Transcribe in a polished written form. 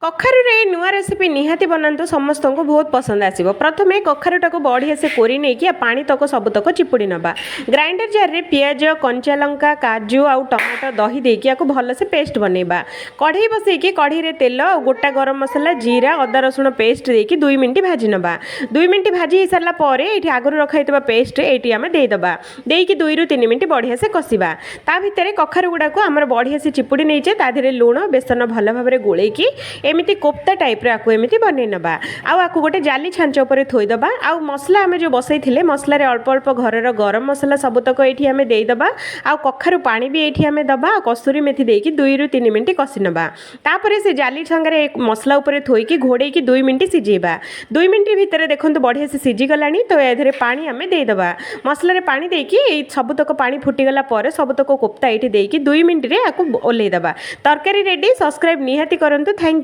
कखारुर ये नुआ रेसिपी निहाती बनातु समस्त को बहुत पसंद आसो। प्रथम कखारुटा को बढ़िया से कोरी नहीं पानी तक सबुतक चिपुड़ी नवा। ग्राइंडर जार रे पियाज कंचा लंका काजू आउ टमाटो दही देकी भल से पेस्ट बनैबा। कढ़ई बसैकी कढ़ई रे तेल गोटा गरम मसला जीरा अदा रसुण पेस्ट देकी 2 मिनट भाजी नवा। 2 मिनट भाजी हो सारा पर ये आगुरी रखाई पेस्ट ये आम देदबा। देकी 2 ରୁ 3 मिनट बढ़िया से कषा। ता भितर कखारु गुड़ा को आम बढ़िया से चिपुड़ी नहीं ताधे लुण बेसन भल भाव में गोलेकी एमती कोफ्ता टाइप आपको एमती बनई नवा। आपको गोटे जाली छांच उपर थोईदबा। आउ मसला आम जो बसई मसलार अल्प अल्प घर गरम मसला सबुतक ये आम देदबा। आउ कखारु पानी भी ये आम दबा। कस्तूरी मेथी देकी 2 ରୁ 3 मिनट कषि नवा। तापर से जाली सांगे मसला उपर थोईकी घोड़ेकी 2 मिनट सिझेबा। 2 मिनट भितर देखो बढ़िया से सिझीगला तो ये पानी आम देदबा। मसलार पानी देकी सबुतक पानी फुटीगला सबुतक कोफ्ता ये देकी 2 मिनट आपको ओल्लैदबा। तरकारी रेडी। सब्सक्राइब निहाती करंतु। थैंक